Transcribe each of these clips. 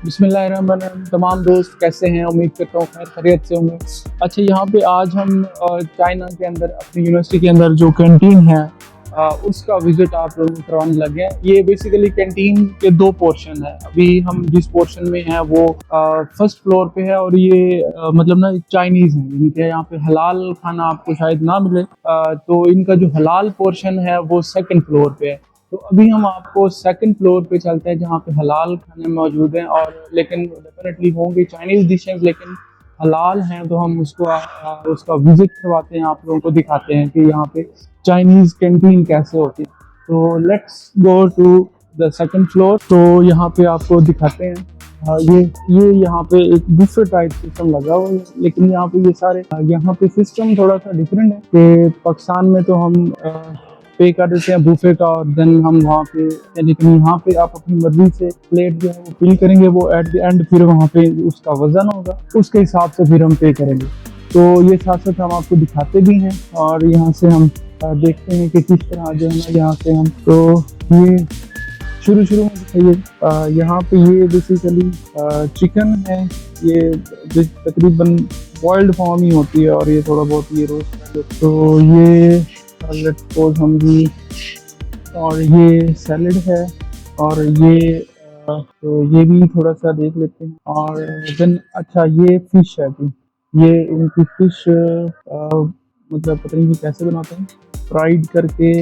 बिस्मिल्लाहिर्रहमानिर्रहीम। तमाम दोस्त कैसे हैं? उम्मीद करता हूँ खैर खैरियत से होंगे। अच्छा, यहाँ पे आज हम चाइना के अंदर अपनी यूनिवर्सिटी के अंदर जो कैंटीन है उसका विज़िट आप लोगों को करवाने लगे हैं। ये बेसिकली कैंटीन के दो पोर्शन है। अभी हम जिस पोर्शन में हैं वो फर्स्ट फ्लोर पे है और ये मतलब ना चाइनीज़ है, यानी कि यहाँ पे हलाल खाना आपको शायद ना मिले। तो इनका जो हलाल पोर्शन है वो सेकंड फ्लोर पे है। तो अभी हम आपको सेकंड फ्लोर पे चलते हैं जहाँ पे हलाल खाने मौजूद हैं, और लेकिन डेफिनेटली होंगे चाइनीज़ डिशेज, लेकिन हलाल हैं तो हम उसका विजिट करवाते हैं, आप लोगों को दिखाते हैं कि यहाँ पे चाइनीज़ कैंटीन कैसे होती है। तो let's go to the second floor. तो यहाँ पे आपको दिखाते हैं। ये यहाँ पे एक बुफे टाइप सिस्टम लगा हुआ है, लेकिन यहाँ पे ये सारे यहाँ पे सिस्टम थोड़ा सा डिफरेंट है कि पाकिस्तान में तो हम पे कर देते हैं बुफे का और देन हम वहाँ पे, लेकिन यहाँ पे आप अपनी मर्जी से प्लेट जो है वो फिल करेंगे, वो एट द एंड फिर वहाँ पे उसका वजन होगा, उसके हिसाब से फिर हम पे करेंगे। तो ये साथ साथ हम आपको दिखाते भी हैं और यहाँ से हम देखते हैं कि किस तरह जो है ना यहाँ से हम, तो ये शुरू में दिखाइए। यहाँ पे ये बेसिकली चिकन है, ये तकरीबन बॉइल्ड फॉर्म ही होती है और ये थोड़ा बहुत ये रोस्ट, तो ये लेट्स सपोज हम भी, और ये सैलड है, और ये तो ये भी थोड़ा सा देख लेते हैं। और देन अच्छा ये फिश है जी, ये इनकी फिश मतलब पता नहीं कैसे बनाते हैं, फ्राइड करके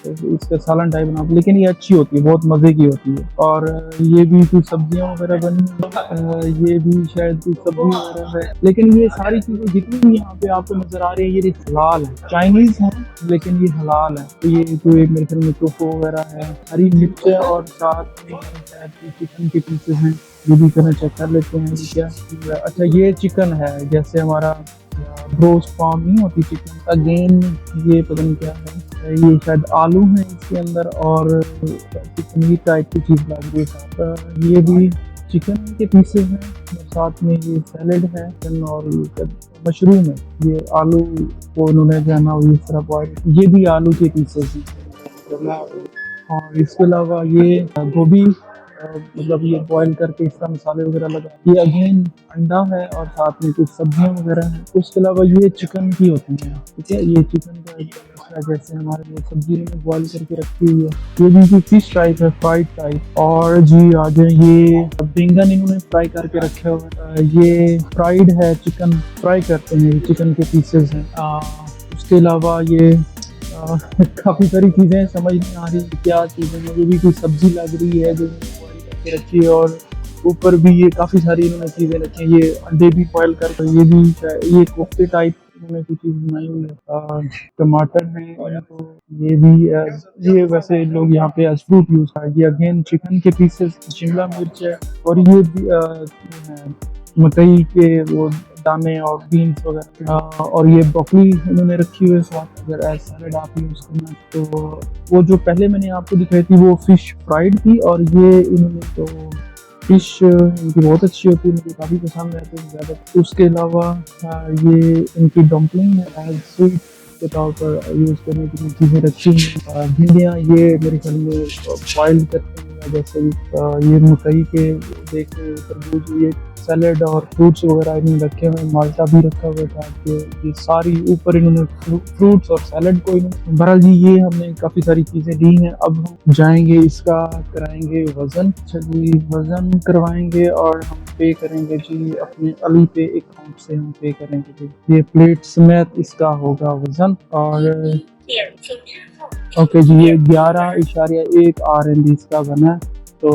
इसका सालन टाइप बना, लेकिन ये अच्छी होती है, बहुत मज़े की होती है। और ये भी कुछ सब्जियां वगैरह बनी है, ये भी शायद कुछ सब्जी वगैरह है, लेकिन ये सारी चीज़ें जितनी भी यहाँ पे आपको नज़र आ रही है ये हलाल है, चाइनीज़ है लेकिन ये हलाल है। तो ये जो एक मेरे ख्याल में टोफू वगैरह है, हरी मिर्च है, और साथ में शायद चिकन के पीसेस हैं, ये भी करना चेक कर लेते हैं क्या। अच्छा ये चिकन है, जैसे हमारा रोस्ट फॉर्म नहीं होती चिकन, अगेन ये पता नहीं क्या है, ये शायद आलू है इसके अंदर और चिकन टाइप की चीज़ लग रही है। ये भी चिकन के पीसेस हैं, साथ में ये सैलड है और ये मशरूम है, ये आलू को उन्होंने जो है ना इस तरह बॉयल, ये भी आलू के पीसेस हैं। और इसके अलावा ये गोभी मतलब ये बॉईल करके इसका मसाले वगैरह लगा, ये अगेन अंडा है और साथ में कुछ सब्जियां वगैरह हैं। उसके अलावा ये चिकन की होती है, ठीक है, ये चिकन का जैसे हमारे ये सब्जी में बॉईल करके रखी हुई है, ये भी फिश टाइप है, फ्राइड टाइप। और जी आज ये बैंगन इन्होंने फ्राई करके रखे हुए हैं, ये फ्राइड है, चिकन फ्राई करते हैं, चिकन के पीसेस हैं। उसके अलावा ये काफ़ी सारी चीज़ें समझ नहीं आ रही क्या चीज़ें हैं, ये भी कोई सब्जी लग रही है जो रखी है, और ऊपर भी ये काफ़ी सारी इन्होंने चीज़ें रखी हैं, ये अंडे भी बॉयल करके, ये भी ये कोफ्ते टाइप इन्होंने कुछ चीज़ बनाई हुई है। टमाटर है, तो ये भी ये वैसे लोग यहाँ पे एज फ्रूट यूज़ कर, ये अगेन चिकन के पीसेस, शिमला मिर्च है, और ये भी मकई के वो दाने और बीन्स वगैरह, और ये ब्रोकली इन्होंने रखी हुई है साथ, अगर एज सैलेड आप यूज़ करना। तो वो जो पहले मैंने आपको दिखाई थी वो फिश फ्राइड थी, और ये इन्होंने तो फिश इनकी बहुत अच्छी होती है, मुझे काफ़ी पसंद है तो ज़्यादा। उसके अलावा ये इनकी डम्पलिंग है, एज स्वीट के तौर पर यूज़ करने की चीज़ें रखी हैं। भिंडियाँ ये मेरे ख्याल में बॉइल करते हैं, जैसे ये मकई के देख तरबूज, ये सैलेड और फ्रूट्स वगैरह इन्होंने रखे हुए हैं, माल्टा भी रखा हुआ था, ये सारी ऊपर इन्होंने फ्रूट्स और सैलेड को इन्होंने, बहरहाल जी ये हमने काफ़ी सारी चीज़ें दी हैं। अब हम जाएंगे इसका कराएंगे वज़न, चलिए वज़न करवाएंगे और हम पे करेंगे जी अपने अली पे अकाउंट से हम पे करेंगे जी। ये प्लेट समेत इसका होगा वज़न, और ओके जी ये 11.1 RMB इसका बना है। तो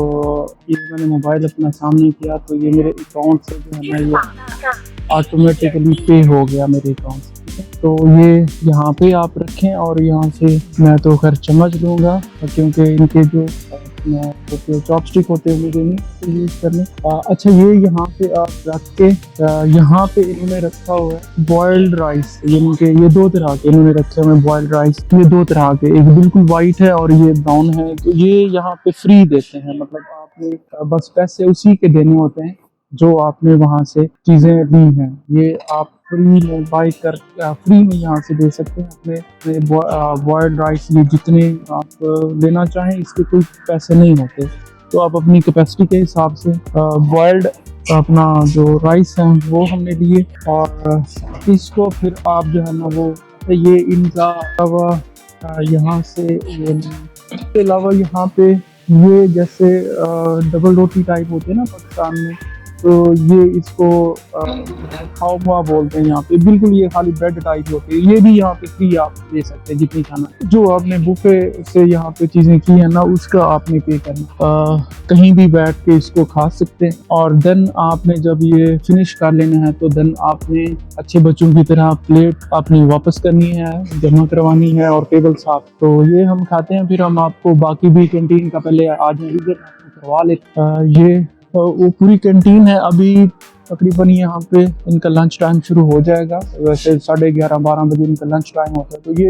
ये मैंने मोबाइल अपना सामने किया तो ये मेरे अकाउंट से जो है ना ये ऑटोमेटिकली पे हो गया मेरे अकाउंट से। तो ये यहाँ पे आप रखें और यहाँ से मैं तो खैर चम्मच लूँगा, क्योंकि इनके जो चॉपस्टिक होते हैं मुझे नहीं यूज़ करने। अच्छा ये यहाँ पे आप रख के यहाँ पे इन्होंने रखा हुआ है बॉइल्ड राइस, इनके ये दो तरह के इन्होंने रखे हुए हैं बॉइल्ड राइस, ये दो तरह के, एक बिल्कुल वाइट है और ये ब्राउन है। तो ये यहाँ पे फ्री देते हैं, मतलब आपने बस पैसे उसी के देने होते हैं जो आपने वहाँ से चीज़ें ली हैं, ये आप फ्री में बाई कर फ्री में यहाँ से दे सकते हैं अपने बॉयल्ड राइस, ये जितने आप लेना चाहें इसके कोई पैसे नहीं होते। तो आप अपनी कैपेसिटी के हिसाब से बॉयल्ड अपना जो राइस है वो हमने लिए, और इसको फिर आप जो है ना वो ये इनका अलावा यहाँ से ये इसके अलावा यहाँ पे ये जैसे डबल रोटी टाइप होते हैं ना पाकिस्तान में, तो ये इसको खाओ बोलते हैं यहाँ पे। बिल्कुल ये खाली ब्रेड टाइप होती है। ये भी यहाँ पे फ्री आप ले सकते हैं जितनी खाना। जो आपने बुफे से यहाँ पे चीज़ें की है ना उसका आपने पे करना। कहीं भी बैठ के इसको खा सकते हैं। और देन आपने जब ये फिनिश कर लेना है तो देन आपने अच्छे बच्चों की तरह प्लेट अपनी वापस करनी है, जमा करवानी है और टेबल साफ। तो ये हम खाते हैं, फिर हम आपको बाकी भी कैंटीन का पहले आज विजिट करवा लेते। ये वो पूरी कैंटीन है। अभी तकरीबन यहाँ पे इनका लंच टाइम शुरू हो जाएगा। वैसे 11:30-12 बजे इनका लंच टाइम होता है। तो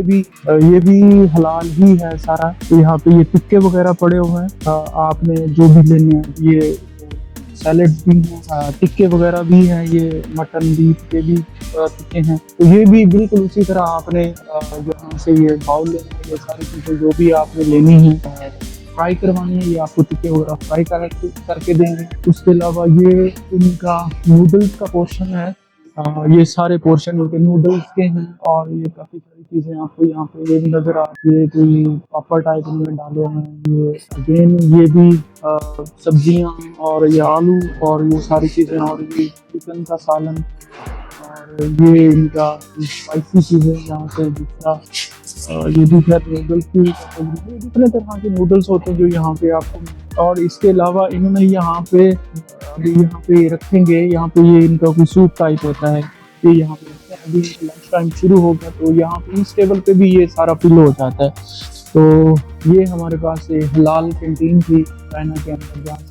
ये भी हलाल ही है सारा। तो यहाँ पे ये टिक्के वगैरह पड़े हुए हैं, आपने जो भी लेने हैं। ये सैलेड भी है, टिक्के वगैरह भी हैं, ये मटन बीफ के भी टिक्के हैं। तो ये भी बिल्कुल उसी तरह आपने यहाँ से ये बाउल लेना है। ये सारी चीज़ें जो भी आपने लेनी है फ्राई करवानी है, ये आपको टिक्के वगैरह फ्राई करके देंगे। उसके अलावा ये इनका नूडल्स का पोर्शन है। ये सारे पोर्शन इनके नूडल्स के हैं, और ये काफ़ी सारी चीज़ें आपको यहाँ पे ये भी नज़र आ रही है। कोई पापड़ टाइप इनमें डाले हैं। ये अगेन ये भी सब्जियाँ और ये आलू और ये सारी चीज़ें, और ये चिकन का सालन, और ये इनका स्पाइसी चीज़ें यहाँ से दूसरा। ये भी खैर नूडल्स की डिफरेंट तरह के नूडल्स होते हैं जो यहाँ पे आपको। और इसके अलावा इन्होंने यहाँ पे अभी यहाँ पे रखेंगे, यहाँ पे ये इनका कोई सूप टाइप होता है, ये यहाँ पे रखते हैं। अभी लंच टाइम शुरू होगा तो यहाँ पे इस टेबल पे भी ये सारा फिल हो जाता है। तो ये हमारे पास हलाल कैंटीन थी चाइना के अंदर।